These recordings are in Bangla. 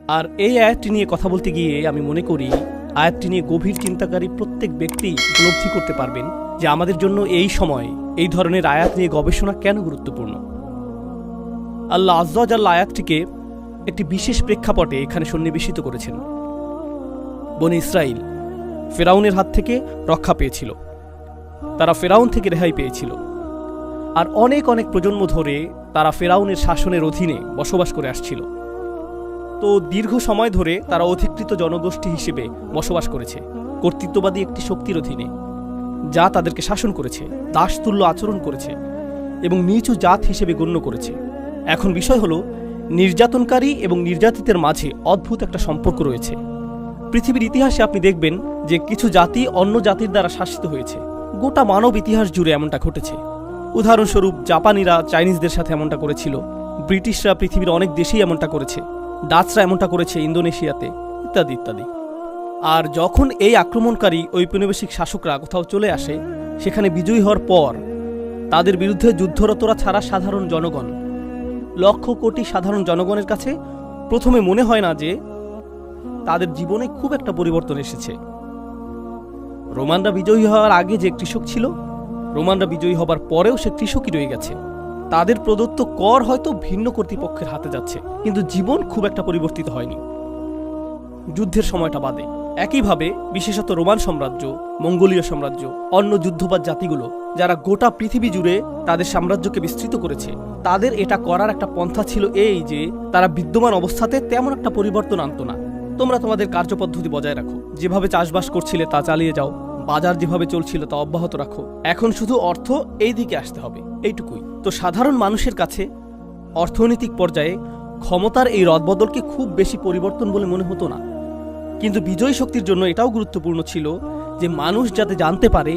আর এই আয়াতটি নিয়ে কথা বলতে গিয়ে আমি মনে করি আয়াতটি নিয়ে গভীর চিন্তাকারী প্রত্যেক ব্যক্তি উপলব্ধি করতে পারবেন যে আমাদের জন্য এই সময় এই ধরনের আয়াত নিয়ে গবেষণা কেন গুরুত্বপূর্ণ। আল্লাহ আজ্জা ওয়া জাল্লা আয়াতটিকে একটি বিশেষ প্রেক্ষাপটে এখানে সন্নিবেশিত করেছেন। বনী ইসরাইল ফেরাউনের হাত থেকে রক্ষা পেয়েছিল, তারা ফেরাউন থেকে রেহাই পেয়েছিল, আর অনেক অনেক প্রজন্ম ধরে তারা ফেরাউনের শাসনের অধীনে বসবাস করে আসছিল। তো দীর্ঘ সময় ধরে তারা অধিকৃত জনগোষ্ঠী হিসেবে বসবাস করেছে কর্তৃত্ববাদী একটি শক্তির অধীনে, যা তাদেরকে শাসন করেছে, দাসতুল্য আচরণ করেছে এবং নিচু জাত হিসেবে গণ্য করেছে। এখন বিষয় হলো, নির্যাতনকারী এবং নির্যাতিতের মাঝে অদ্ভুত একটা সম্পর্ক রয়েছে। পৃথিবীর ইতিহাসে আপনি দেখবেন যে কিছু জাতি অন্য জাতির দ্বারা শাসিত হয়েছে। গোটা মানব ইতিহাস জুড়ে এমনটা ঘটেছে। উদাহরণস্বরূপ জাপানিরা চাইনিজদের সাথে এমনটা করেছিল, ব্রিটিশরা পৃথিবীর অনেক দেশেই এমনটা করেছে, ডাচরা এমনটা করেছে ইন্দোনেশিয়াতে, ইত্যাদি ইত্যাদি। আর যখন এই আক্রমণকারী ঔপনিবেশিক শাসকরা কোথাও চলে আসে, সেখানে বিজয়ী হওয়ার পর তাদের বিরুদ্ধে যুদ্ধরতরা ছাড়া সাধারণ জনগণ, লক্ষ কোটি সাধারণ জনগণের কাছে প্রথমে মনে হয় না যে তাদের জীবনে খুব একটা পরিবর্তন এসেছে। রোমানরা বিজয়ী হওয়ার আগে যে কৃষক ছিল, রোমানরা বিজয়ী হবার পরেও সে কৃষকই রয়ে গেছে। তাদের প্রদত্ত কর হয়তো ভিন্ন কর্তৃপক্ষের হাতে যাচ্ছে, কিন্তু জীবন খুব একটা পরিবর্তিত হয়নি, যুদ্ধের সময়টা বাদে। একইভাবে বিশেষত রোমান সাম্রাজ্য, মঙ্গোলীয় সাম্রাজ্য, অন্য যুদ্ধবাদ জাতিগুলো যারা গোটা পৃথিবী জুড়ে তাদের সাম্রাজ্যকে বিস্তৃত করেছে, তাদের এটা করার একটা পন্থা ছিল এই যে তারা বিদ্যমান অবস্থাতে তেমন একটা পরিবর্তন আনত না। তোমরা তোমাদের কার্যপদ্ধতি বজায় রাখো, যেভাবে চাষবাস করছিলে তা চালিয়ে যাও, বাজার যেভাবে চলছিল তা অব্যাহত রাখো, এখন শুধু অর্থ এই দিকে আসতে হবে, এইটুকুই। তো সাধারণ মানুষের কাছে অর্থনৈতিক পর্যায়ে ক্ষমতার এই রদবদলকে খুব বেশি পরিবর্তন বলে মনে হতো না। কিন্তু বিজয়ী শক্তির জন্য এটাও গুরুত্বপূর্ণ ছিল যে মানুষ যাতে জানতে পারে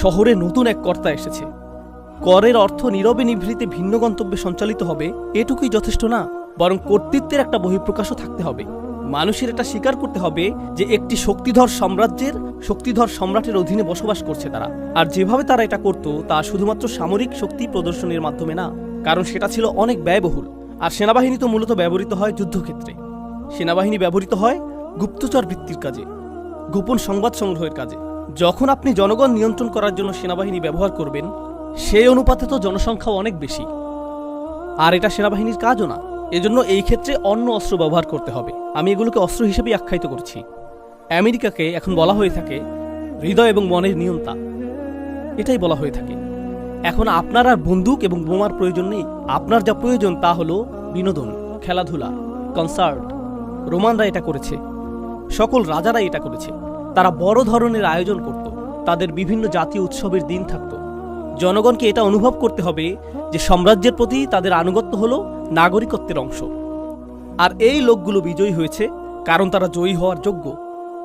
শহরে নতুন এক কর্তা এসেছে। করের অর্থ নীরবে নিভৃতে ভিন্ন গন্তব্যে সঞ্চালিত হবে, এটুকুই যথেষ্ট না, বরং কর্তৃত্বের একটা বহিঃপ্রকাশও থাকতে হবে। মানুষের এটা স্বীকার করতে হবে যে একটি শক্তিধর সাম্রাজ্যের শক্তিধর সম্রাটের অধীনে বসবাস করছে তারা। আর যেভাবে তারা এটা করত তা শুধুমাত্র সামরিক শক্তি প্রদর্শনের মাধ্যমে না, কারণ সেটা ছিল অনেক ব্যয়বহুল। আর সেনাবাহিনী তো মূলত ব্যবহৃত হয় যুদ্ধক্ষেত্রে। সেনাবাহিনী ব্যবহৃত হয় গুপ্তচর বৃত্তির কাজে, গোপন সংবাদ সংগ্রহের কাজে। যখন আপনি জনগণ নিয়ন্ত্রণ করার জন্য সেনাবাহিনী ব্যবহার করবেন, সেই অনুপাতে তো জনসংখ্যাও অনেক বেশি, আর এটা সেনাবাহিনীর কাজও না। এজন্য এই ক্ষেত্রে অন্য অস্ত্র ব্যবহার করতে হবে। আমি এগুলোকে অস্ত্র হিসেবেই আখ্যায়িত করছি। আমেরিকাকে এখন বলা হয়ে থাকে হৃদয় এবং মনের নিয়ন্তা, এটাই বলা হয়ে থাকে। এখন আপনার আর বন্দুক এবং বোমার প্রয়োজন নেই। আপনার যা প্রয়োজন তা হলো বিনোদন, খেলাধুলা, কনসার্ট। রোমানরা এটা করেছে, সকল রাজারাই এটা করেছে। তারা বড় ধরনের আয়োজন করত, তাদের বিভিন্ন জাতীয় উৎসবের দিন থাকত। জনগণকে এটা অনুভব করতে হবে যে সাম্রাজ্যের প্রতি তাদের আনুগত্য হলো নাগরিকত্বের অংশ। আর এই লোকগুলো বিজয়ী হয়েছে কারণ তারা জয়ী হওয়ার যোগ্য।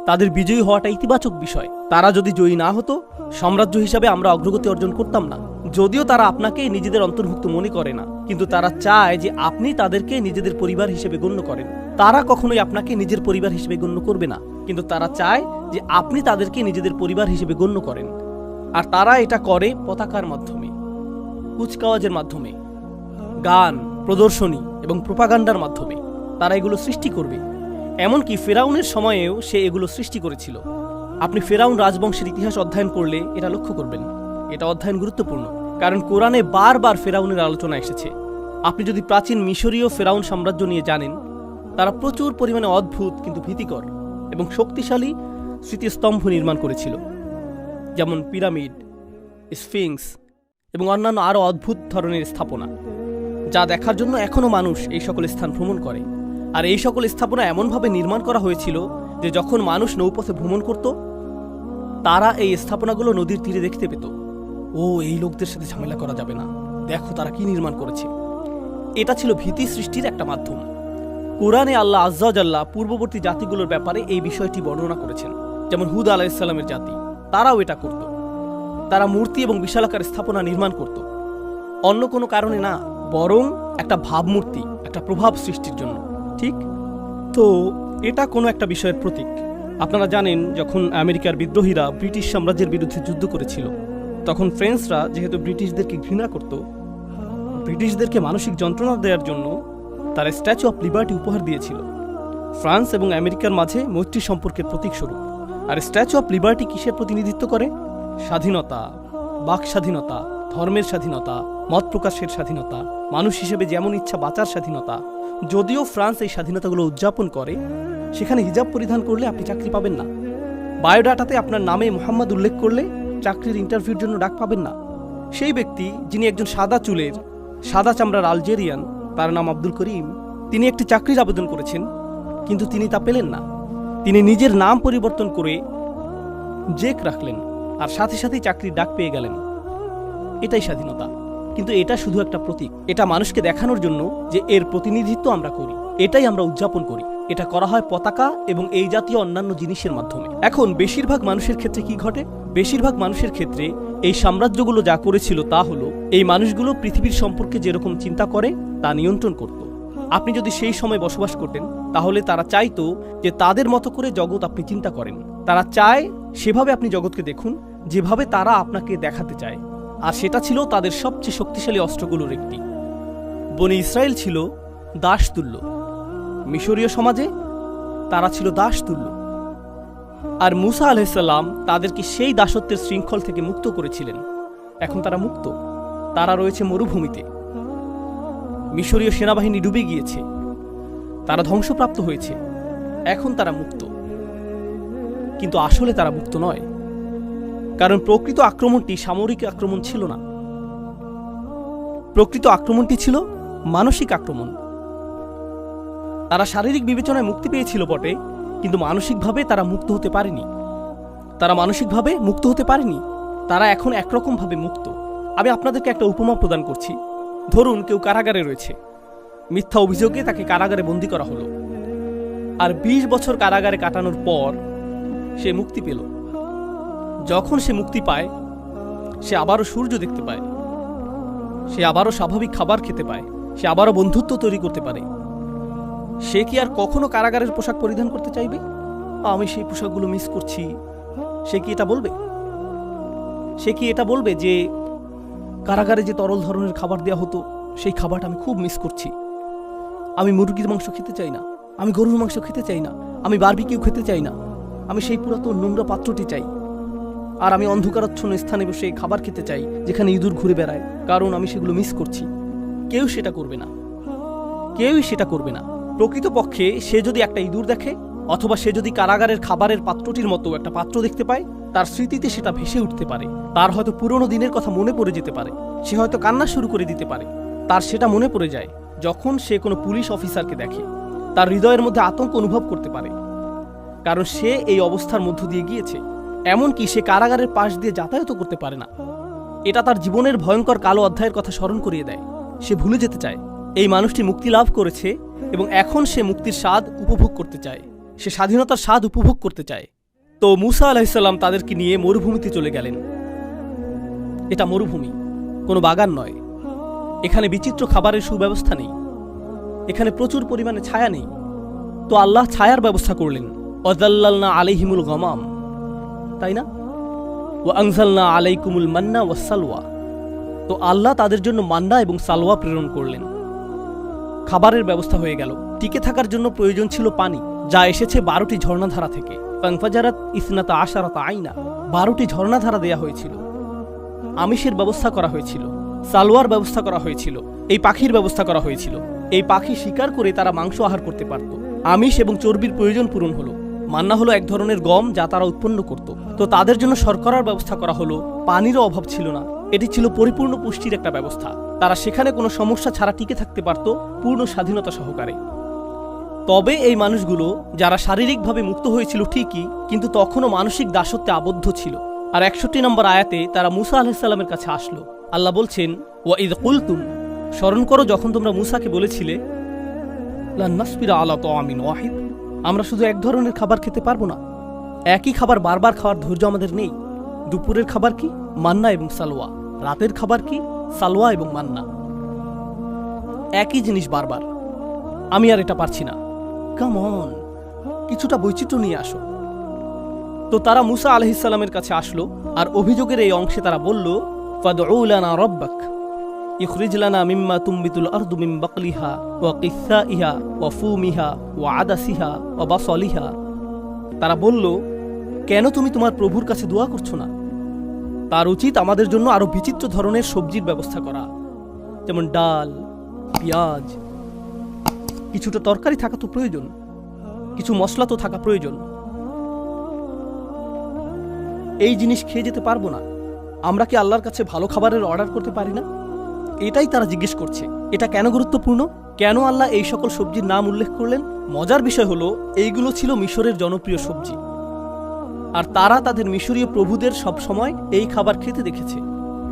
তাদের বিজয়ী হওয়াটা ইতিবাচক বিষয়। তারা যদি জয়ী না হতো, সাম্রাজ্য হিসাবে আমরা অগ্রগতি অর্জন করতাম না। যদিও তারা আপনাকে নিজেদের অন্তর্ভুক্ত মনে করে না, কিন্তু তারা চায় যে আপনি তাদেরকে নিজেদের পরিবার হিসেবে গণ্য করেন। তারা কখনোই আপনাকে নিজের পরিবার হিসেবে গণ্য করবে না, কিন্তু তারা চায় যে আপনি তাদেরকে নিজেদের পরিবার হিসেবে গণ্য করেন। আর তারা এটা করে পতাকার মাধ্যমে, কুচকাওয়াজের মাধ্যমে, গান, প্রদর্শনী এবং প্রোপাগান্ডার মাধ্যমে। তারা এগুলো সৃষ্টি করবে। এমনকি ফেরাউনের সময়েও সে এগুলো সৃষ্টি করেছিল। আপনি ফেরাউন রাজবংশের ইতিহাস অধ্যয়ন করলে এটা লক্ষ্য করবেন। এটা অধ্যয়ন গুরুত্বপূর্ণ, কারণ কোরআনে বারবার ফেরাউনের আলোচনা এসেছে। আপনি যদি প্রাচীন মিশরীয় ফেরাউন সাম্রাজ্য নিয়ে জানেন, তারা প্রচুর পরিমাণে অদ্ভুত কিন্তু ভীতিকর এবং শক্তিশালী স্মৃতিস্তম্ভ নির্মাণ করেছিল, যেমন পিরামিড, স্ফিংস এবং অন্যান্য আরও অদ্ভুত ধরনের স্থাপনা, যা দেখার জন্য এখনও মানুষ এই সকল স্থান ভ্রমণ করে। আর এই সকল স্থাপনা এমনভাবে নির্মাণ করা হয়েছিল যে যখন মানুষ নৌপথে ভ্রমণ করত, তারা এই স্থাপনাগুলো নদীর তীরে দেখতে পেত। ও, এই লোকদের সাথে ঝামেলা করা যাবে না, দেখো তারা কি নির্মাণ করেছে। এটা ছিল ভীতি সৃষ্টির একটা মাধ্যম। কোরআনে আল্লাহ আজ্জা ওয়া জাল্লা পূর্ববর্তী জাতিগুলোর ব্যাপারে এই বিষয়টি বর্ণনা করেছেন। যেমন হুদ আলাইহিসসালামের জাতি, তারাও এটা করত। তারা মূর্তি এবং বিশালাকার স্থাপনা নির্মাণ করত, অন্য কোনো কারণে না, বরং একটা ভাবমূর্তি, একটা প্রভাব সৃষ্টির জন্য। ঠিক তো এটা কোনো একটা বিষয়ের প্রতীক। আপনারা জানেন, যখন আমেরিকার বিদ্রোহীরা ব্রিটিশ সাম্রাজ্যের বিরুদ্ধে যুদ্ধ করেছিল, তখন ফ্রেঞ্চরা যেহেতু ব্রিটিশদেরকে ঘৃণা করত, ব্রিটিশদেরকে মানসিক যন্ত্রণা দেওয়ার জন্য তারা স্ট্যাচু অফ লিবার্টি উপহার দিয়েছিল। ফ্রান্স এবং আমেরিকার মাঝে মৈত্রী সম্পর্কের প্রতীক স্বরূপ। আর স্ট্যাচু অফ লিবার্টি কিসের প্রতিনিধিত্ব করে? স্বাধীনতা, বাক স্বাধীনতা, ধর্মের স্বাধীনতা, মত প্রকাশের স্বাধীনতা, মানুষ হিসেবে যেমন ইচ্ছা বাঁচার স্বাধীনতা। যদিও ফ্রান্স এই স্বাধীনতাগুলো উদযাপন করে, সেখানে হিজাব পরিধান করলে আপনি চাকরি পাবেন না। বায়োডাটাতে আপনার নামে মোহাম্মদ উল্লেখ করলে চাকরির ইন্টারভিউর জন্য ডাক পাবেন না। সেই ব্যক্তি যিনি একজন সাদা চুলের, সাদা চামড়ার আলজেরিয়ান, তার নাম আব্দুল করিম, তিনি একটি চাকরির আবেদন করেছেন, কিন্তু তিনি তা পেলেন না। তিনি নিজের নাম পরিবর্তন করে জেক রাখলেন, আর সাথে সাথেই চাকরির ডাক পেয়ে গেলেন। এটাই স্বাধীনতা। কিন্তু এটা শুধু একটা প্রতীক। এটা মানুষকে দেখানোর জন্য যে এর প্রতিনিধিত্ব আমরা করি, এটাই আমরা উদযাপন করি। এটা করা হয় পতাকা এবং এই জাতীয় অন্যান্য জিনিসের মাধ্যমে। এখন বেশিরভাগ মানুষের ক্ষেত্রে কি ঘটে? বেশিরভাগ মানুষের ক্ষেত্রে এই সাম্রাজ্যগুলো যা করেছিল তা হলো, এই মানুষগুলো পৃথিবীর সম্পর্কে যেরকম চিন্তা করে তা নিয়ন্ত্রণ করত। আপনি যদি সেই সময় বসবাস করতেন, তাহলে তারা চাইতো যে তাদের মতো করে জগৎ আপনি চিন্তা করেন। তারা চায় সেভাবে আপনি জগৎকে দেখুন, যেভাবে তারা আপনাকে দেখাতে চায়। আর সেটা ছিল তাদের সবচেয়ে শক্তিশালী অস্ত্রগুলোর একটি। বনি ইসরায়েল ছিল দাসতুল্য। মিশরীয় সমাজে তারা ছিল দাসতুল্য। আর মুসা আলাইহিসসালাম তাদেরকে সেই দাসত্বের শৃঙ্খল থেকে মুক্ত করেছিলেন। এখন তারা মুক্ত। তারা রয়েছে মরুভূমিতে। মিশরীয় সেনাবাহিনী ডুবে গিয়েছে, তারা ধ্বংসপ্রাপ্ত হয়েছে। এখন তারা মুক্ত, কিন্তু আসলে তারা মুক্ত নয়। কারণ প্রকৃত আক্রমণটি সামরিক আক্রমণ ছিল না। প্রকৃত আক্রমণটি ছিল মানসিক আক্রমণ। তারা শারীরিক বিবেচনায় মুক্তি পেয়েছিল বটে, কিন্তু মানসিকভাবে তারা মুক্ত হতে পারেনি। তারা এখন একরকমভাবে মুক্ত। আমি আপনাদেরকে একটা উপমা প্রদান করছি। ধরুন কেউ কারাগারে রয়েছে, মিথ্যা অভিযোগে তাকে কারাগারে বন্দী করা হলো, আর 20 বছর কারাগারে কাটানোর পর সে মুক্তি পেল। যখন সে মুক্তি পায়, সে আবারও সূর্য দেখতে পায়, সে আবারও স্বাভাবিক খাবার খেতে পায়, সে আবারও বন্ধুত্ব তৈরি করতে পারে। সে কি আর কখনো কারাগারের পোশাক পরিধান করতে চাইবে? আমি সেই পোশাকগুলো মিস করছি। সে কি এটা বলবে যে কারাগারে যে তরল ধরনের খাবার দেওয়া হতো, সেই খাবারটা আমি খুব মিস করছি। আমি মুরগির মাংস খেতে চাই না, আমি গরুর মাংস খেতে চাই না, আমি বারবিকিউ খেতে চাই না, আমি সেই পুরাতন নোংরা পাত্রটি চাই। আর আমি অন্ধকারাচ্ছন্ন স্থানে বসে খাবার খেতে চাই যেখানে ইঁদুর ঘুরে বেড়ায়, কারণ আমি সেগুলো মিস করছি। কেউই সেটা করবে না। প্রকৃতপক্ষে সে যদি একটা ইঁদুর দেখে, অথবা সে যদি কারাগারের খাবারের পাত্রটির মতো একটা পাত্র দেখতে পায়, তার স্মৃতিতে সেটা ভেসে উঠতে পারে। তার হয়তো পুরনো দিনের কথা মনে পড়ে যেতে পারে। সে হয়তো কান্না শুরু করে দিতে পারে। তার সেটা মনে পড়ে যায় যখন সে কোনো পুলিশ অফিসারকে দেখে। তার হৃদয়ের মধ্যে আতঙ্ক অনুভব করতে পারে, কারণ সে এই অবস্থার মধ্য দিয়ে গিয়েছে। এমনকি সে কারাগারের পাশ দিয়ে যাতায়াত করতে পারে না। এটা তার জীবনের ভয়ঙ্কর কালো অধ্যায়ের কথা স্মরণ করিয়ে দেয়। সে ভুলে যেতে চায় এই মানুষটি মুক্তি লাভ করেছে, এবং এখন সে মুক্তির স্বাদ উপভোগ করতে চায়। সে স্বাধীনতার স্বাদ উপভোগ করতে চায়। তো মুসা আলাইহিসসালাম তাদেরকে নিয়ে মরুভূমিতে চলে গেলেন। এটা মরুভূমি, কোনো বাগান নয়। এখানে বিচিত্র খাবারের সুব্যবস্থা নেই, এখানে প্রচুর পরিমাণে ছায়া নেই। তো আল্লাহ ছায়ার ব্যবস্থা করলেন। ওয়াযাল্লালনা আলাইহিমুল গামাম, তাই না? ওয়া আনজালনা আলাইকুমুল মান্না ওয়াস সালওয়া। তো আল্লাহ তাদের জন্য মান্না এবং সালওয়া প্রেরণ করলেন। খাবারের ব্যবস্থা হয়ে গেল। টিকে থাকার জন্য প্রয়োজন ছিল পানি, যা এসেছে 12টি ঝর্ণাধারা থেকে। ফানফাজারাত ইসনাতা আশারাতা আইনা, 12টি ঝর্ণাধারা দেয়া হয়েছিল। আমিষের ব্যবস্থা করা হয়েছিল, সালোয়ার ব্যবস্থা করা হয়েছিল, এই পাখির ব্যবস্থা করা হয়েছিল। এই পাখি শিকার করে তারা মাংস আহার করতে পারত। আমিষ এবং চর্বির প্রয়োজন পূরণ হলো। মান্না হলো এক ধরনের গম যা তারা উৎপন্ন করত। তো তাদের জন্য শর্করার ব্যবস্থা করা হলো। পানিরও অভাব ছিল না। এটি ছিল পরিপূর্ণ পুষ্টির একটা ব্যবস্থা। তারা সেখানে কোনো সমস্যা ছাড়া টিকে থাকতে পারত, পূর্ণ স্বাধীনতা সহকারে। তবে এই মানুষগুলো যারা শারীরিকভাবে মুক্ত হয়েছিল ঠিকই, কিন্তু তখনও মানসিক দাসত্বে আবদ্ধ ছিল। আর 61 নম্বর আয়াতে তারা মুসা আলাইহিস সালামের কাছে আসলো। আল্লাহ বলছেন, ওয়া ইয কুলতুম, স্মরণ করো যখন তোমরা মুসাকে বলেছিলে, লা নাসবিরা আলা তাআমিন ওয়াহিদ, আমরা শুধু এক ধরনের খাবার খেতে পারবো না। একই খাবার বারবার খাওয়ার ধৈর্য আমাদের নেই। দুপুরের খাবার কি? মান্না এবং সালোয়া। রাতের খাবার কি? সালোয়া এবং মান্না। একই জিনিস বারবার। আমি আর এটা পারছি না। কাম অন, কিছুটা বৈচিত্র্য নিয়ে আসো। তো তারা মুসা আলাইহিস সালামের কাছে আসলো, আর অভিযোগের এই অংশে তারা বলল, ফাদউ লানা রাব্বাক, ইখরিজ লানা মিম্মা তুমবিতুল আরদু মিন বাকলিহা ওয়া কিসাইহা ওয়া ফুমিহা ওয়া আদাসিহা ওয়া বাসলিহা। তারা বলল, কেন তুমি তোমার প্রভুর কাছে দোয়া করছো না? তার উচিত আমাদের জন্য আরো বিচিত্র ধরনের সবজির ব্যবস্থা করা, যেমন ডাল, পেঁয়াজ, কিছুটা তরকারি থাকা তো প্রয়োজন, কিছু মশলা তো থাকা প্রয়োজন। এই জিনিস খেয়ে যেতে পারবো না, আমরা কি আল্লাহর কাছে ভালো খাবারের অর্ডার করতে পারি না? এটাই তারা জিজ্ঞেস করছে। এটা কেন গুরুত্বপূর্ণ? কেন আল্লাহ এই সকল সবজির নাম উল্লেখ করলেন? মজার বিষয় হলো, এইগুলো ছিল মিশরের জনপ্রিয় সবজি, আর তারা তাদের মিশরীয় প্রভুদের সব সময় এই খাবার খেতে দেখেছে।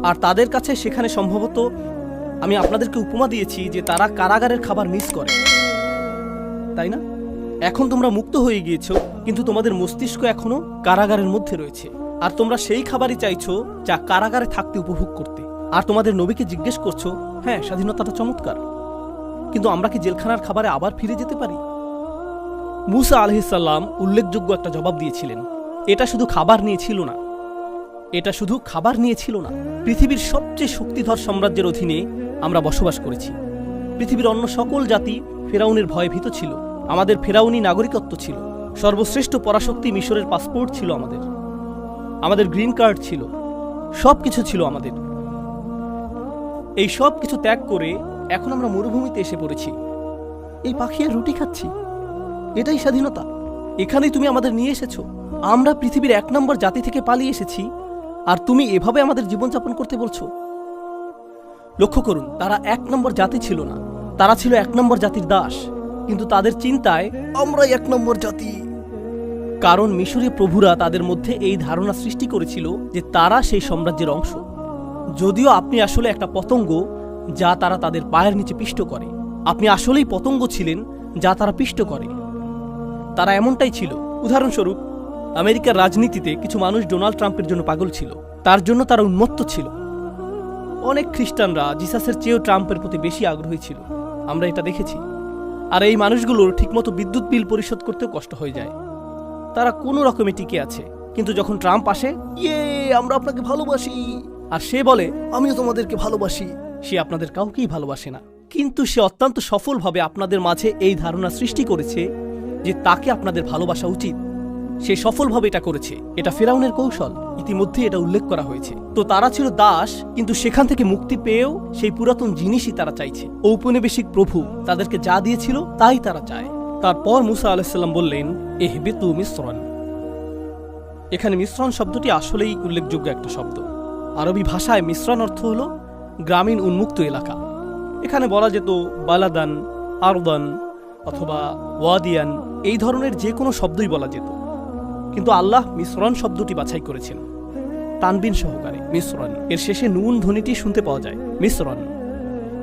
আর তাদের কাছে সেখানে সম্ভবত, আমি আপনাদেরকে উপমা দিয়েছি যে তারা কারাগারের খাবার মিস করে, তাই না? এখন তোমরা মুক্ত হয়ে গিয়েছো, কিন্তু তোমাদের মস্তিষ্ক এখনো কারাগারের মধ্যে রয়েছে, আর তোমরা সেই খাবারই চাইছো যা কারাগারে থাকতে উপভোগ করতে। আর তোমাদের নবীকে জিজ্ঞেস করছো, হ্যাঁ স্বাধীনতাটা চমৎকার, কিন্তু আমরা কি জেলখানার খাবারে আবার ফিরে যেতে পারি? মূসা আলাইহিস সালাম উল্লেখযোগ্য একটা জবাব দিয়েছিলেন। এটা শুধু খাবার নিয়ে ছিল না, এটা শুধু খাবার নিয়ে ছিল না। পৃথিবীর সবচেয়ে শক্তিধর সাম্রাজ্যের অধীনে আমরা বসবাস করেছি। পৃথিবীর অন্য সকল জাতি ফেরাউনের ভয়ে ভীত ছিল। আমাদের ফেরাউনি নাগরিকত্ব ছিল। সর্বশ্রেষ্ঠ পরাশক্তি মিশরের পাসপোর্ট ছিল আমাদের, আমাদের গ্রিন কার্ড ছিল, সব কিছু ছিল আমাদের। এই সব কিছু ত্যাগ করে এখন আমরা মরুভূমিতে এসে পড়েছি। এই পাখি আর রুটি খাচ্ছি, এটাই স্বাধীনতা। এখানেই তুমি আমাদের নিয়ে এসেছো। আমরা পৃথিবীর 1 নম্বর জাতি থেকে পালিয়ে এসেছি, আর তুমি এভাবে আমাদের জীবনযাপন করতে বলছো? লক্ষ্য করুন, তারা 1 নম্বর জাতি ছিল না, তারা ছিল 1 নম্বর জাতির দাস। কিন্তু তাদের চিন্তায় আমরাই 1 নম্বর জাতি, কারণ মিশরীয় প্রভুরা তাদের মধ্যে এই ধারণা সৃষ্টি করেছিল যে তারা সেই সাম্রাজ্যের অংশ। যদিও আপনি আসলে একটা পতঙ্গ যা তারা তাদের পায়ের নিচে পিষ্ট করে। আপনি আসলেই পতঙ্গ ছিলেন যা তারা পিষ্ট করে। তারা এমনটাই ছিল। উদাহরণস্বরূপ, আমেরিকার রাজনীতিতে কিছু মানুষ ডোনাল্ড ট্রাম্পের জন্য পাগল ছিল, তার জন্য তারা উন্মত্ত ছিল। অনেক খ্রিস্টানরা জিসাসের চেয়েও ট্রাম্পের প্রতি বেশি আগ্রহী ছিল, আমরা এটা দেখেছি। আর এই মানুষগুলোর ঠিকমতো বিদ্যুৎ বিল পরিশোধ করতেও কষ্ট হয়ে যায়। তারা কোনো রকমে টিকে আছে, কিন্তু যখন ট্রাম্প আসে, ইয়ে আমরা আপনাকে ভালোবাসি, আর সে বলে আমিও তোমাদেরকে ভালোবাসি, সে আপনাদের কাউকেই ভালোবাসে না। কিন্তু সে অত্যন্ত সফলভাবে আপনাদের মাঝে এই ধারণা সৃষ্টি করেছে যে তাকে আপনাদের ভালোবাসা উচিত। সে সফলভাবে এটা করেছে। এটা ফেরাউনের কৌশল, ইতিমধ্যে এটা উল্লেখ করা হয়েছে। তো তারা ছিল দাস, কিন্তু সেখান থেকে মুক্তি পেয়েও সেই পুরাতন জিনিসই তারা চাইছে। ঔপনিবেশিক প্রভু তাদেরকে যা দিয়েছিল তাই তারা চায়। তারপর মূসা আলাইহিস সালাম বললেন, ইহবিতু মিসরান। এখানে মিসরান শব্দটি আসলেই উল্লেখযোগ্য একটা শব্দ। আরবি ভাষায় মিসরান অর্থ হল গ্রামীণ উন্মুক্ত এলাকা। এখানে বলা যেত বালাদান, আরদান অথবা ওয়াদিয়ান, এই ধরনের যে কোনো শব্দই বলা যেত, কিন্তু আল্লাহ মিসরান শব্দটি বাছাই করেছেন তানবিন সহকারে। মিসরান এর শেষে নুন ধ্বনিটি শুনতে পাওয়া যায়, মিসরান।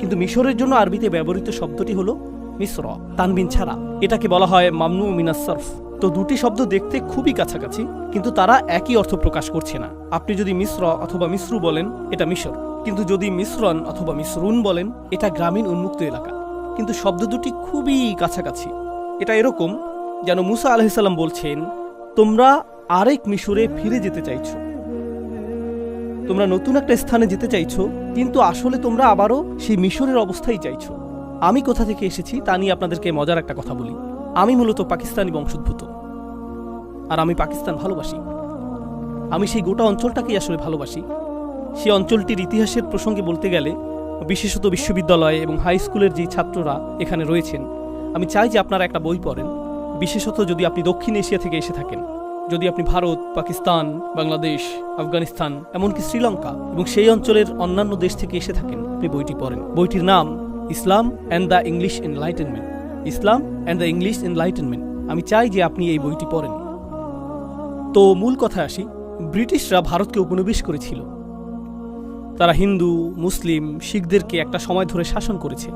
কিন্তু মিশরের জন্য আরবিতে ব্যবহৃত শব্দটি হলো মিসর, তানবিন ছাড়া। এটাকে বলা হয় মামনু মিনাস সরফ। তো দুটি শব্দ দেখতে খুবই কাছাকাছি, কিন্তু তারা একই অর্থ প্রকাশ করছে না। আপনি যদি মিশ্র অথবা মিশ্রু বলেন, এটা মিশর, কিন্তু যদি মিশ্রণ অথবা মিশ্রুন বলেন, এটা গ্রামীণ উন্মুক্ত এলাকা। কিন্তু শব্দ দুটি খুবই কাছাকাছি। এটা এরকম যেন মূসা আলাইহিস সালাম বলছেন, তোমরা আরেক মিশরে ফিরে যেতে চাইছো, তোমরা নতুন একটা স্থানে যেতে চাইছো, কিন্তু আসলে তোমরা আবারও সেই মিশরের অবস্থায় চাইছো। আমি কোথা থেকে এসেছি তা নিয়ে আপনাদেরকে মজার একটা কথা বলি। আমি মূলত পাকিস্তানি বংশোদ্ভূত, আর আমি পাকিস্তান ভালোবাসি। আমি সেই গোটা অঞ্চলটাকেই আসলে ভালোবাসি। সেই অঞ্চলটির ইতিহাসের প্রসঙ্গে বলতে গেলে, বিশেষত বিশ্ববিদ্যালয় এবং হাই স্কুলের যে ছাত্ররা এখানে রয়েছেন, আমি চাই যে আপনারা একটা বই পড়েন, বিশেষত যদি আপনি দক্ষিণ এশিয়া থেকে এসে থাকেন। যদি আপনি ভারত, পাকিস্তান, বাংলাদেশ, আফগানিস্তান, এমনকি শ্রীলঙ্কা এবং সেই অঞ্চলের অন্যান্য দেশ থেকে এসে থাকেন, আপনি বইটি পড়েন। বইটির নাম Islam and the English Enlightenment. Islam and the English Enlightenment. আমি চাই যে আপনি এই বইটি পড়েন। তো মূল কথায় আসি, ব্রিটিশরা ভারতকে উপনিবেশ করেছিল। তারা হিন্দু, মুসলিম, শিখদেরকে একটা সময় ধরে শাসন করেছে।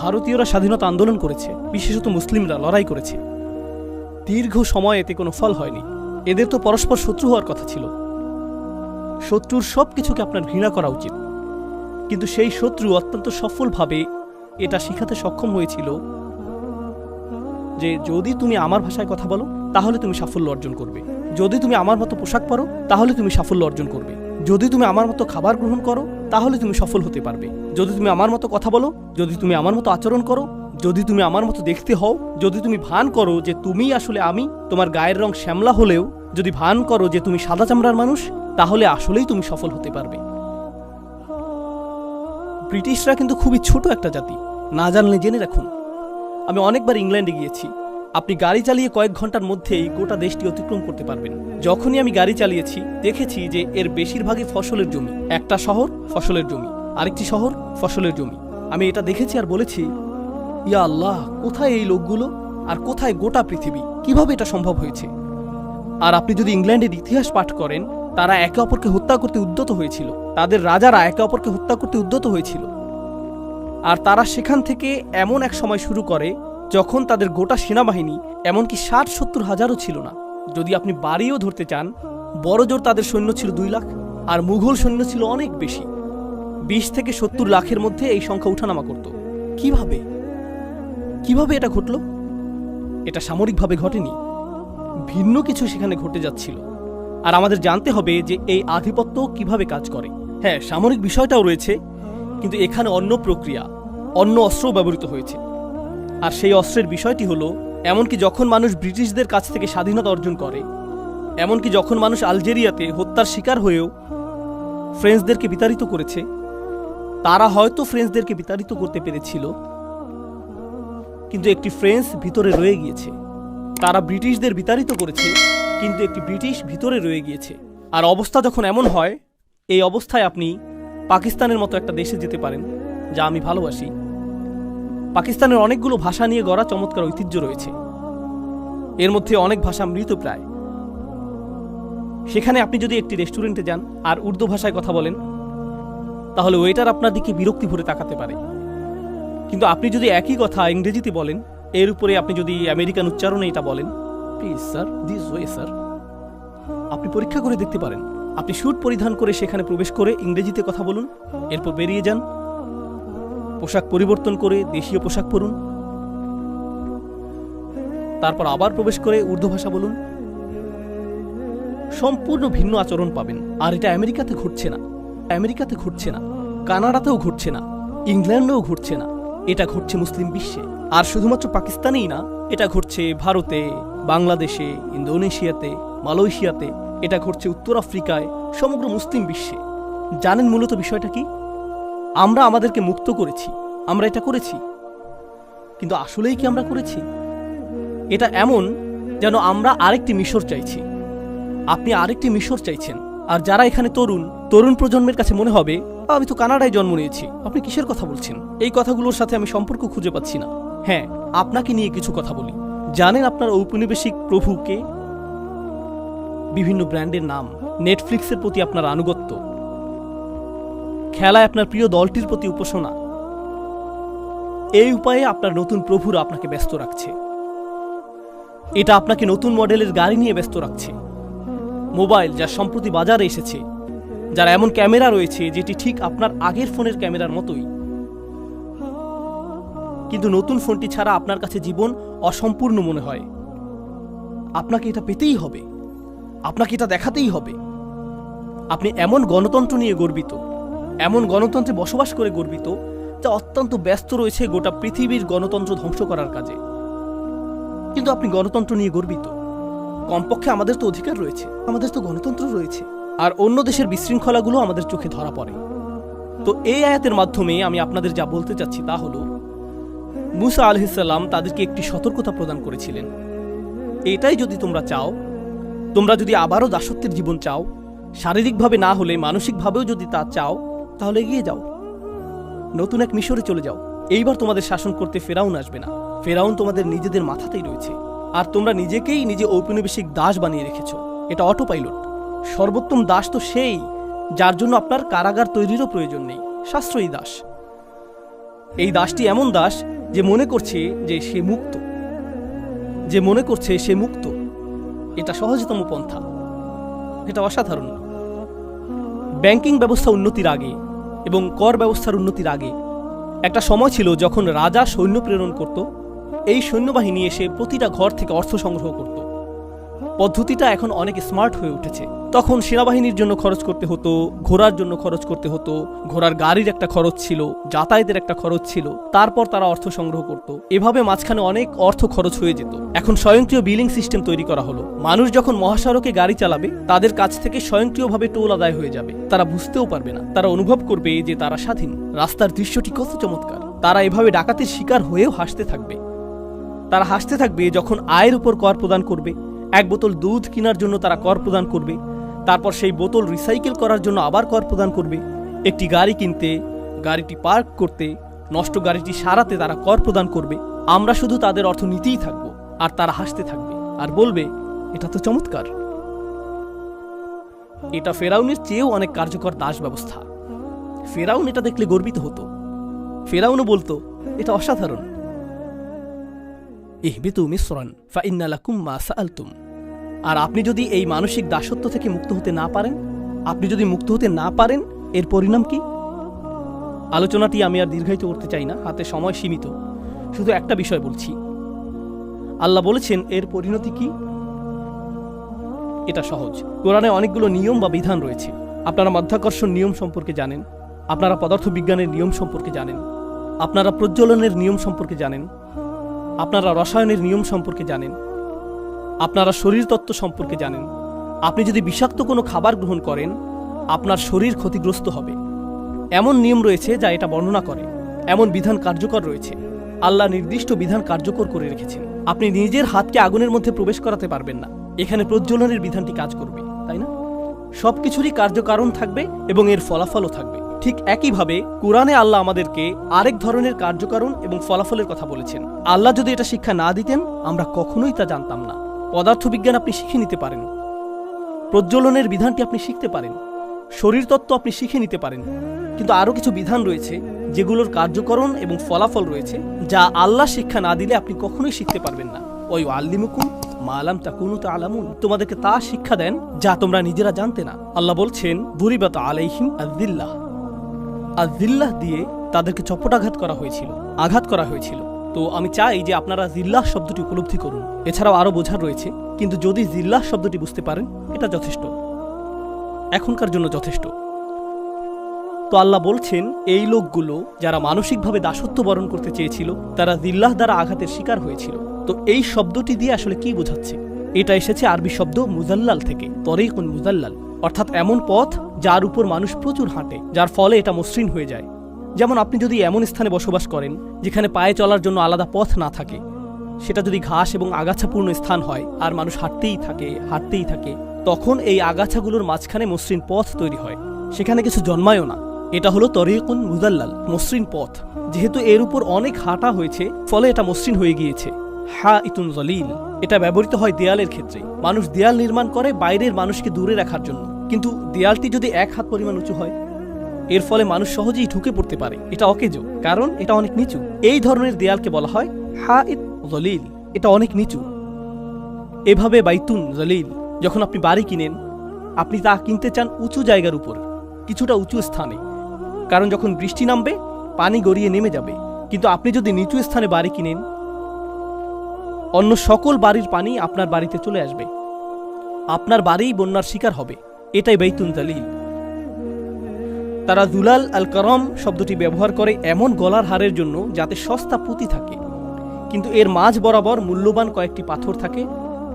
ভারতীয়রা স্বাধীনতা আন্দোলন করেছে, বিশেষত মুসলিমরা লড়াই করেছে। দীর্ঘ সময় এতে কোনো ফল হয়নি। এদের তো পরস্পর শত্রু হওয়ার কথা ছিল। শত্রুর সব কিছুকে আপনার ঘৃণা করা উচিত, কিন্তু সেই শত্রু অত্যন্ত সফলভাবে এটা শিখাতে সক্ষম হয়েছিল যে যদি তুমি আমার ভাষায় কথা বলো তাহলে তুমি সাফল্য অর্জন করবে, যদি তুমি আমার মতো পোশাক পরো তাহলে তুমি সাফল্য অর্জন করবে, যদি তুমি আমার মতো খাবার গ্রহণ করো তাহলে তুমি সফল হতে পারবে। যদি তুমি আমার মতো কথা বলো, যদি তুমি আমার মতো আচরণ করো, যদি তুমি আমার মতো দেখতে হও, যদি তুমি ভান করো যে তুমি আসলে আমি, তোমার গায়ের রং শ্যামলা হলেও যদি ভান করো যে তুমি সাদা চামড়ার মানুষ, তাহলে আসলেই তুমি সফল হতে পারবে। ব্রিটিশরা কিন্তু খুবই ছোট একটা জাতি, না জানলে জেনে রাখুন। আমি অনেকবার ইংল্যান্ডে গিয়েছি। আপনি গাড়ি চালিয়ে কয়েক ঘন্টার মধ্যেই গোটা দেশটি অতিক্রম করতে পারবেন। যখনই আমি গাড়ি চালিয়েছি দেখেছি যে এর বেশিরভাগই ফসলের জমি। একটা শহর ফসলের জমি, আরেকটি শহর ফসলের জমি। আমি এটা দেখেছি আর বলেছি, ইয়া আল্লাহ, কোথায় এই লোকগুলো আর কোথায় গোটা পৃথিবী? কিভাবে এটা সম্ভব হয়েছে? আর আপনি যদি ইংল্যান্ডের ইতিহাস পাঠ করেন, তারা একে অপরকে হত্যা করতে উদ্যত হয়েছিল। তাদের রাজারা একে অপরকে হত্যা করতে উদ্যত হয়েছিল। আর তারা সেখান থেকে এমন এক সময় শুরু করে যখন তাদের গোটা সেনাবাহিনী এমনকি 60-70 হাজারও ছিল না। যদি আপনি বাড়িও ধরতে চান, বড়জোর তাদের সৈন্য ছিল 2 লাখ, আর মুঘল সৈন্য ছিল অনেক বেশি। 20 থেকে 70 লাখের মধ্যে এই সংখ্যা উঠানামা করত। কিভাবে কিভাবে এটা ঘটল? এটা সামরিকভাবে ঘটেনি, ভিন্ন কিছু সেখানে ঘটে যাচ্ছিল। আর আমাদের জানতে হবে যে এই আধিপত্য কিভাবে কাজ করে। হ্যাঁ, সামরিক বিষয়টাও রয়েছে, কিন্তু এখানে অন্য প্রক্রিয়া, অন্য অস্ত্র ব্যবহৃত হয়েছে। আর সেই অস্ত্রের বিষয়টি হলো, এমনকি যখন মানুষ ব্রিটিশদের কাছ থেকে স্বাধীনতা অর্জন করে, এমনকি যখন মানুষ আলজেরিয়াতে হত্যার শিকার হয়েও ফ্রেঞ্চদেরকে বিতাড়িত করেছে, তারা হয়তো ফ্রেঞ্চদেরকে বিতাড়িত করতে পেরেছিল, কিন্তু একটি ফ্রেঞ্চ ভিতরে রয়ে গিয়েছে। তারা ব্রিটিশদের বিতাড়িত করেছে, কিন্তু একটি ব্রিটিশ ভিতরে রয়ে গিয়েছে। আর অবস্থা যখন এমন হয়, এই অবস্থায় আপনি পাকিস্তানের মতো একটা দেশে যেতে পারেন, যা আমি ভালোবাসি। পাকিস্তানের অনেকগুলো ভাষা নিয়ে গড়া চমৎকার ঐতিহ্য রয়েছে। এর মধ্যে অনেক ভাষা মৃতপ্রায়। সেখানে আপনি যদি একটি রেস্টুরেন্টে যান আর উর্দু ভাষায় কথা বলেন, তাহলে ওয়েটার আপনার দিকে বিরক্তি ভরে তাকাতে পারে। কিন্তু আপনি যদি একই কথা ইংরেজিতে বলেন, এর উপরে আপনি যদি আমেরিকান উচ্চারণে এটা বলেন, please sir, this way sir, আপনি পরীক্ষা করে দেখতে পারেন। আপনি স্যুট পরিধান করে সেখানে প্রবেশ করে ইংরেজিতে কথা বলুন, এরপর বেরিয়ে যান, পোশাক পরিবর্তন করে দেশীয় পোশাক পরুন, তারপর আবার প্রবেশ করে উর্দু ভাষা বলুন। সম্পূর্ণ ভিন্ন আচরণ পাবেন। আর এটা আমেরিকাতে ঘটছে না, আমেরিকাতে ঘটছে না, কানাডাতেও ঘটছে না, ইংল্যান্ডেও ঘটছে না। এটা ঘটছে মুসলিম বিশ্বে। আর শুধুমাত্র পাকিস্তানেই না, এটা ঘটছে ভারতে, বাংলাদেশে, ইন্দোনেশিয়াতে, মালয়েশিয়াতে, এটা ঘটছে উত্তর আফ্রিকায়, সমগ্র মুসলিম বিশ্বে। জানেন মূলত বিষয়টা কি? আমরা আমাদেরকে মুক্ত করেছি, আমরা এটা করেছি, কিন্তু আসলেই কি আমরা করেছি? এটা এমন যেন আমরা আরেকটি মিশর চাইছি। আপনি আরেকটি মিশর চাইছেন। আর যারা এখানে তরুণ প্রজন্মের কাছে মনে হবে, আমি তো কানাডায় জন্ম নিয়েছি, আপনি কিসের কথা বলছেন? এই কথাগুলোর সাথে আমি সম্পর্ক খুঁজে পাচ্ছি না। হ্যাঁ, আপনাকে নিয়ে কিছু কথা বলি। জানেন আপনার ঔপনিবেশিক প্রভুকে? বিভিন্ন ব্র্যান্ডের নাম, নেটফ্লিক্সের প্রতি আপনার আনুগত্য, খেলায় আপনার প্রিয় দলটির প্রতি উপাসনা, এই উপায়ে আপনার নতুন প্রভুরা আপনাকে ব্যস্ত রাখছে। এটা আপনাকে নতুন মডেলের গাড়ি নিয়ে ব্যস্ত রাখছে। মোবাইল যা সম্প্রতি বাজারে এসেছে, যার এমন ক্যামেরা রয়েছে যেটি ঠিক আপনার আগের ফোনের ক্যামেরার মতোই, কিন্তু নতুন ফোনটি ছাড়া আপনার কাছে জীবন অসম্পূর্ণ মনে হয়। আপনাকে এটা পেতেই হবে, আপনাকে এটা দেখাতেই হবে। আপনি এমন গণতন্ত্র নিয়ে গর্বিত, এমন গণতন্ত্রে বসবাস করে গর্বিত, যা অত্যন্ত ব্যস্ত রয়েছে গোটা পৃথিবীর গণতন্ত্র ধ্বংস করার কাজে। কিন্তু আপনি গণতন্ত্র নিয়ে গর্বিত। কমপক্ষে আমাদের তো অধিকার রয়েছে, আমাদের তো গণতন্ত্র রয়েছে। আর অন্য দেশের বিশৃঙ্খলাগুলো আমাদের চোখে ধরা পড়ে। তো এই আয়াতের মাধ্যমে আমি আপনাদের যা বলতে চাচ্ছি তা হলো, মুসা আলাইহিস সালাম তাদেরকে একটি সতর্কতা প্রদান করেছিলেন। এটাই যদি তোমরা চাও, তোমরা যদি আবারও দাসত্বের জীবন চাও, শারীরিকভাবে না হলে মানসিকভাবেও যদি তা চাও, তাহলে এগিয়ে যাও, নতুন এক মিশরে চলে যাও। এইবার তোমাদের শাসন করতে ফেরাউন আসবে না। ফেরাউন তোমাদের নিজেদের মাথাতেই রয়েছে। আর তোমরা নিজেকেই নিজে ঔপনিবেশিক দাস বানিয়ে রেখেছ। এটা অটো পাইলট। সর্বোত্তম দাস তো সেই, যার জন্য আপনার কারাগার তৈরিরও প্রয়োজন নেই, সাশ্রয়ী দাস। এই দাসটি এমন দাস যে মনে করছে যে সে মুক্ত, যে মনে করছে সে মুক্ত। এটা সহজতম পন্থা, এটা অসাধারণ। ব্যাংকিং ব্যবস্থা উন্নতির আগে এবং কর ব্যবস্থার উন্নতির আগে একটা সময় ছিল যখন রাজা সৈন্য প্রেরণ করত। এই সৈন্যবাহিনী এসে প্রতিটা ঘর থেকে অর্থ সংগ্রহ করত। পদ্ধতিটা এখন অনেক স্মার্ট হয়ে উঠেছে। তখন সেনাবাহিনীর জন্য খরচ করতে হতো, ঘোড়ার জন্য খরচ করতে হতো, ঘোড়ার গাড়ির একটা খরচ ছিল, যাতায়াতের একটা খরচ ছিল, তারপর তারা অর্থ সংগ্রহ করত। এভাবে মাঝখানে অনেক অর্থ খরচ হয়ে যেত। এখন স্বয়ংক্রিয় বিলিং সিস্টেম তৈরি করা হলো। মানুষ যখন মহাসড়কে গাড়ি চালাবে, তাদের কাছ থেকে স্বয়ংক্রিয়ভাবে টোল আদায় হয়ে যাবে। তারা বুঝতেও পারবে না, তারা অনুভব করবে যে তারা স্বাধীন। রাস্তার দৃশ্যটি কত চমৎকার। তারা এভাবে ডাকাতির শিকার হয়েও হাসতে থাকবে। তারা হাসতে থাকবে যখন আয়ের উপর কর প্রদান করবে। এক বোতল দুধ কেনার জন্য তারা কর প্রদান করবে, তারপর সেই বোতল রিসাইকেল করার জন্য আবার কর প্রদান করবে। একটি গাড়ি কিনতে, গাড়িটি পার্ক করতে, নষ্ট গাড়িটি সারাতে তারা কর প্রদান করবে। আমরা শুধু তাদের অর্থ নিতেই থাকবো, আর তারা হাসতে থাকবে আর বলবে, এটা তো চমৎকার। এটা ফেরাউনের চেয়েও অনেক কার্যকর দাস ব্যবস্থা। ফেরাউন এটা দেখলে গর্বিত হতো। ফেরাউনও বলতো, এটা অসাধারণ। ইহবিতু মিসরান ফাইন্না লাকুম মা সাআলতুম। আর আপনি যদি এই মানসিক দাসত্ব থেকে মুক্ত হতে না পারেন, এর পরিণাম কি? আলোচনাটি আমি আর দীর্ঘায়িত করতে চাই না, হাতে সময় সীমিত। শুধু একটা বিষয় বলছি, আল্লাহ বলেছেন এর পরিণতি কি। এটা সহজ। কোরআনে অনেকগুলো নিয়ম বা বিধান রয়েছে। আপনারা মাধ্যাকর্ষণ নিয়ম সম্পর্কে জানেন, আপনারা পদার্থবিজ্ঞানের নিয়ম সম্পর্কে জানেন, আপনারা প্রজ্বলনের নিয়ম সম্পর্কে জানেন, আপনারা রসায়নের নিয়ম সম্পর্কে জানেন, আপনারা শরীরতত্ত্ব সম্পর্কে জানেন। আপনি যদি বিষাক্ত কোনো খাবার গ্রহণ করেন, আপনার শরীর ক্ষতিগ্রস্ত হবে। এমন নিয়ম রয়েছে যা এটা বর্ণনা করে। এমন বিধান কার্যকর রয়েছে। আল্লাহ নির্দিষ্ট বিধান কার্যকর করে রেখেছেন। আপনি নিজের হাতকে আগুনের মধ্যে প্রবেশ করাতে পারবেন না। এখানে প্রজ্বলনের বিধানটি কাজ করবে, তাই না? সবকিছুরই কার্যকারণ থাকবে এবং এর ফলাফলও থাকবে। ঠিক একইভাবে কোরআনে আল্লাহ আমাদেরকে আরেক ধরনের কার্যকারণ এবং ফলাফলের কথা বলেছেন। আল্লাহ যদি এটা শিক্ষা না দিতেন, আমরা কখনোই তা জানতাম না। পদার্থবিজ্ঞান আপনি শিখে নিতে পারেন, প্রজ্বলনের বিধানটি আপনি শিখতে পারেন, শরীরতত্ত্ব আপনি শিখে নিতে পারেন, কিন্তু আরও কিছু বিধান রয়েছে যেগুলোর কার্যকরণ এবং ফলাফল রয়েছে, যা আল্লাহ শিক্ষা না দিলে আপনি কখনোই শিখতে পারবেন না। ওই আল্লিমুকুম মা লাম তাকুনু তা'লামুন, তোমাদেরকে তা শিক্ষা দেন যা তোমরা নিজেরা জানতে না। আল্লাহ বলছেন, দুরিবাত আলাইহিম আযিল্লাহ। আযিল্লাহ দিয়ে তাদেরকে চপটাঘাত করা হয়েছিল, আঘাত করা হয়েছিল। তো আমি চাই যে আপনারা জিল্লাহ শব্দটি উপলব্ধি করুন। এছাড়াও আরো বোঝার রয়েছে, কিন্তু যদি জিল্লাহ শব্দটি বুঝতে পারেন, এটা যথেষ্ট, এখনকার জন্য যথেষ্ট। তো আল্লাহ বলছেন, এই লোকগুলো যারা মানসিকভাবে দাসত্ব বরণ করতে চেয়েছিল, তারা জিল্লাহ দ্বারা আঘাতের শিকার হয়েছিল। তো এই শব্দটি দিয়ে আসলে কি বোঝাচ্ছে? এটা এসেছে আরবি শব্দ মুজাল্লাল থেকে, তরিকুন মুজাল্লাল, অর্থাৎ এমন পথ যার উপর মানুষ প্রচুর হাঁটে, যার ফলে এটা মসৃণ হয়ে যায়। যেমন আপনি যদি এমন স্থানে বসবাস করেন যেখানে পায়ে চলার জন্য আলাদা পথ না থাকে, সেটা যদি ঘাস এবং আগাছাপূর্ণ স্থান হয় আর মানুষ হাঁটতেই থাকে, তখন এই আগাছাগুলোর মাঝখানে মসৃণ পথ তৈরি হয়, সেখানে কিছু জন্মায়ও না। এটা হলো তরিকুন মুজাল্লাল, মসৃণ পথ। যেহেতু এর উপর অনেক হাঁটা হয়েছে, ফলে এটা মসৃণ হয়ে গিয়েছে। হাইতুন জলিল, এটা ব্যবহৃত হয় দেয়ালের ক্ষেত্রে। মানুষ দেয়াল নির্মাণ করে বাইরের মানুষকে দূরে রাখার জন্য, কিন্তু দেয়ালটি যদি 1 হাত পরিমাণ উঁচু হয়, এর ফলে মানুষ সহজেই ঢুকে পড়তে পারে। এটা অকেজো, কারণ এটা অনেক নিচু। এই ধরনের দেয়ালকে বলা হয় হাইত জলিল, এটা অনেক নিচু। এভাবে বাইতুন জলিল, যখন আপনি বাড়ি কিনেন, আপনি তা কিনতে চান উঁচু জায়গার উপর, কিছুটা উঁচু স্থানে, কারণ যখন বৃষ্টি নামবে পানি গড়িয়ে নেমে যাবে। কিন্তু আপনি যদি নিচু স্থানে বাড়ি কিনেন, অন্য সকল বাড়ির পানি আপনার বাড়িতে চলে আসবে, আপনার বাড়িই বন্যার শিকার হবে। এটাই বাইতুন জলিল। তারা জুলাল আল করম শব্দটি ব্যবহার করে এমন গলার হারের জন্য যাতে সস্তা পুঁতি থাকে, কিন্তু এর মাঝ বরাবর মূল্যবান কয়েকটি পাথর থাকে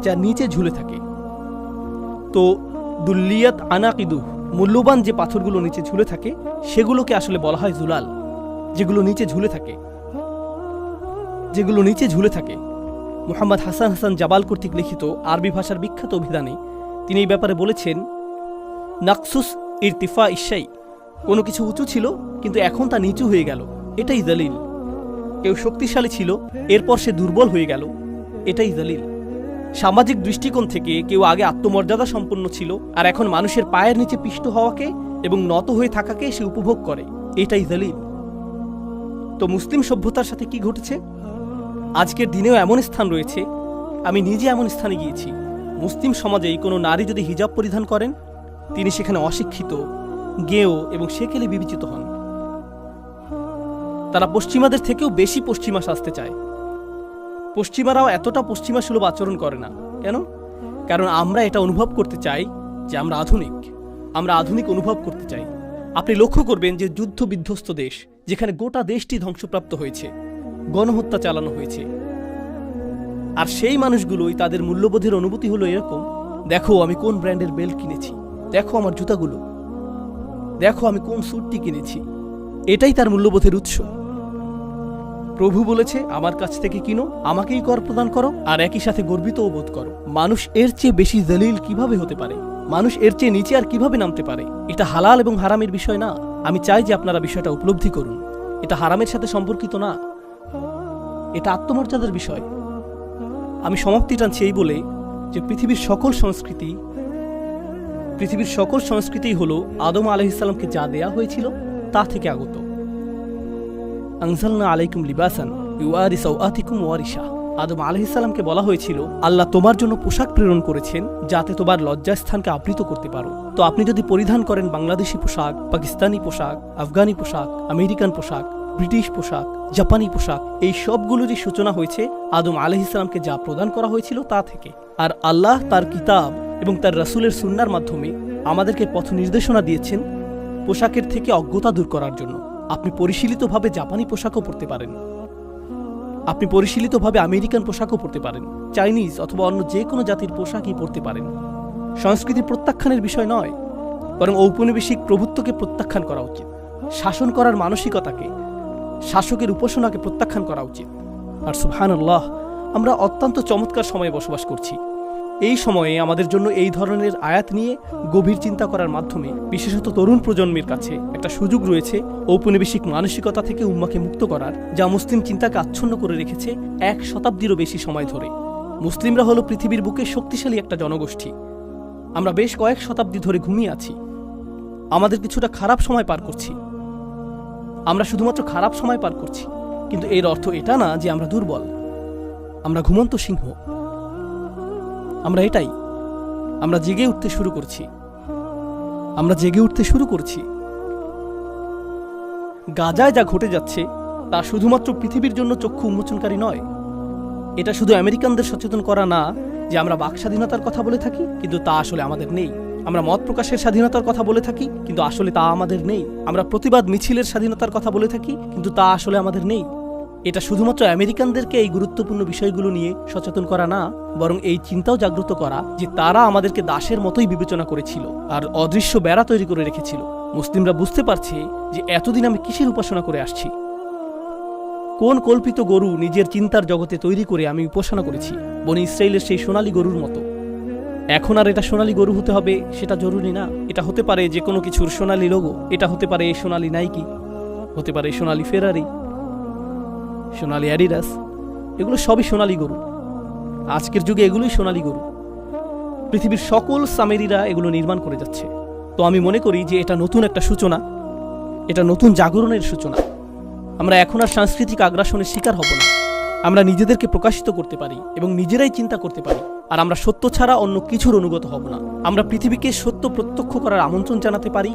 যা নিচে ঝুলে থাকে। তো দুল্লিয়াত আনাকিদু, মূল্যবান যে পাথরগুলো নিচে ঝুলে থাকে সেগুলোকে আসলে বলা হয় জুলাল, যেগুলো নিচে ঝুলে থাকে। মুহাম্মদ হাসান জাবাল কর্তৃক লিখিত আরবি ভাষার বিখ্যাত অভিধানে তিনি এই ব্যাপারে বলেছেন, নাকসুস ইরতিফা ইশাই, কোনো কিছু উঁচু ছিল কিন্তু এখন তা নিচু হয়ে গেল, এটাই দলিল। কেউ শক্তিশালী ছিল, এরপর সে দুর্বল হয়ে গেল, এটাই দলিল। সামাজিক দৃষ্টিকোণ থেকে কেউ আগে আত্মমর্যাদা সম্পন্ন ছিল, আর এখন মানুষের পায়ের নিচে পিষ্ট হওয়াকে এবং নত হয়ে থাকাকে সে উপভোগ করে, এটাই দলিল। তো মুসলিম সভ্যতার সাথে কি ঘটেছে? আজকের দিনেও এমন স্থান রয়েছে, আমি নিজে এমন স্থানে গিয়েছি, মুসলিম সমাজেই কোনো নারী যদি হিজাব পরিধান করেন, তিনি সেখানে অশিক্ষিত, গেঁয়ো এবং সেকেলে বিবেচিত হন। তারা পশ্চিমাদের থেকেও বেশি পশ্চিমা সাজতে চায়। পশ্চিমারাও এতটা পশ্চিমা সুলভ আচরণ করে না। কেন? কারণ আমরা এটা অনুভব করতে চাই যে আমরা আধুনিক অনুভব করতে চাই। আপনি লক্ষ্য করবেন যে যুদ্ধ বিধ্বস্ত দেশ, যেখানে গোটা দেশটি ধ্বংসপ্রাপ্ত হয়েছে, গণহত্যা চালানো হয়েছে, আর সেই মানুষগুলোই তাদের মূল্যবোধের অনুভূতি হলো এরকম, দেখো আমি কোন ব্র্যান্ডের বেল্ট কিনেছি, দেখো আমার জুতাগুলো, দেখো আমি কোন স্যুটটি কিনেছি। এটাই তার মূল্যবোধের উৎস। প্রভু বলেছে, আমার কাছ থেকে কিনো, আমাকেই কর প্রদান করো, আর একই সাথে গর্বিতও বোধ করো। মানুষ এর চেয়ে বেশি জলিল কিভাবে হতে পারে? মানুষ এর চেয়ে নিচে আর কিভাবে নামতে পারে? এটা হালাল এবং হারামের বিষয় না। আমি চাই যে আপনারা বিষয়টা উপলব্ধি করুন। এটা হারামের সাথে সম্পর্কিত না, এটা আত্মমর্যাদার বিষয়। আমি সমাপ্তি টানছি এই বলে যে পৃথিবীর সকল সংস্কৃতি হলো আদম আলাইহিস সালামকে যা দেয়া হয়েছিল তা থেকে আগত। আনজালনা আলাইকুম লিবাসান ইউআরি সাওআতিকুম ওয়ারিশা। আদম আলাইহিস সালামকে বলা হয়েছিল, আল্লাহ তোমার জন্য পোশাক প্রেরণ করেছেন যাতে তোমার লজ্জাস্থানকে আবৃত করতে পারো। তো আপনি যদি পরিধান করেন বাংলাদেশি পোশাক, পাকিস্তানি পোশাক, আফগানি পোশাক, আমেরিকান পোশাক, ব্রিটিশ পোশাক, জাপানি পোশাক, এই সবগুলোরই সূচনা হয়েছে আদম আলাইহিস সালামকে যা প্রদান করা হয়েছিল তা থেকে। আর আল্লাহ তার কিতাব এবং তার রাসূলের সুন্নাহর মাধ্যমে আমাদেরকে পথ নির্দেশনা দিয়েছেন পোশাকের থেকে অজ্ঞতা দূর করার জন্য। আপনি পরিশীলিতভাবে জাপানি পোশাকও পরতে পারেন, আপনি পরিশীলিতভাবে আমেরিকান পোশাকও পরতে পারেন, চাইনিজ অথবা অন্য যে কোনো জাতির পোশাকই পরতে পারেন। সংস্কৃতি প্রত্যাখ্যানের বিষয় নয়, বরং ঔপনিবেশিক প্রভুত্বকে প্রত্যাখ্যান করা উচিত। শাসন করার মানসিকতাকে, শাসকের উপাসনাকে প্রত্যাখ্যান করা উচিত। আর সুবহানাল্লাহ, আমরা অত্যন্ত চমৎকার সময়ে বসবাস করছি। এই সময়ে আমাদের জন্য এই ধরনের আয়াত নিয়ে গভীর চিন্তা করার মাধ্যমে বিশেষত তরুণ প্রজন্মের কাছে একটা সুযোগ রয়েছে ঔপনিবেশিক মানসিকতা থেকে উম্মাকে মুক্ত করার, যা মুসলিম চিন্তাকে আচ্ছন্ন করে রেখেছে 1 শতাব্দীরও বেশি সময় ধরে। মুসলিমরা হলো পৃথিবীর বুকে শক্তিশালী একটা জনগোষ্ঠী। আমরা বেশ কয়েক শতাব্দী ধরে ঘুমিয়ে আছি। আমাদের কিছুটা খারাপ সময় পার করছি, আমরা শুধুমাত্র খারাপ সময় পার করছি, কিন্তু এর অর্থ এটা না যে আমরা দুর্বল। আমরা ঘুমন্ত সিংহ। আমরা জেগে উঠতে শুরু করছি। গাজায় যা ঘটে যাচ্ছে তা শুধুমাত্র পৃথিবীর জন্য চক্ষু উন্মোচনকারী নয়। এটা শুধু আমেরিকানদের সচেতন করা না যে আমরা বাক স্বাধীনতার কথা বলে থাকি, কিন্তু তা আসলে আমাদের নেই। আমরা মত প্রকাশের স্বাধীনতার কথা বলে থাকি, কিন্তু আসলে তা আমাদের নেই। আমরা প্রতিবাদ মিছিলের স্বাধীনতার কথা বলে থাকি, কিন্তু তা আসলে আমাদের নেই। এটা শুধুমাত্র আমেরিকানদেরকে এই গুরুত্বপূর্ণ বিষয়গুলো নিয়ে সচেতন করা না, বরং এই চিন্তাও জাগ্রত করা যে তারা আমাদেরকে দাসের মতোই বিবেচনা করেছিল আর অদৃশ্য বেড়া তৈরি করে রেখেছিল। মুসলিমরা বুঝতে পারছে যে এতদিন আমি কিসের উপাসনা করে আসছি, কোন কল্পিত গরু নিজের চিন্তার জগতে তৈরি করে আমি উপাসনা করেছি, বনি ইসরাইলের সেই সোনালী গরুর মতো। এখন আর এটা সোনালী গরু হতে হবে সেটা জরুরি না। এটা হতে পারে যে কোনো কিছুর সোনালী লোগো, এটা হতে পারে এই সোনালী নাইকি, হতে পারে সোনালী ফেরারি, সোনালী অ্যাডিডাস, এগুলো সবই সোনালী গরু। আজকের যুগে এগুলোই সোনালী গরু। পৃথিবীর সকল সামেরিরা এগুলো নির্মাণ করে যাচ্ছে। তো আমি মনে করি যে এটা নতুন একটা সূচনা, এটা নতুন জাগরণের সূচনা। আমরা এখন আর সাংস্কৃতিক আগ্রাসনের শিকার হব না। আমরা নিজেদেরকে প্রকাশিত করতে পারি এবং নিজেরাই চিন্তা করতে পারি, আর আমরা সত্য ছাড়া অন্য কিছুর অনুগত হব না। আমরা পৃথিবীকে সত্য প্রত্যক্ষ করার আমন্ত্রণ জানাতে পারি।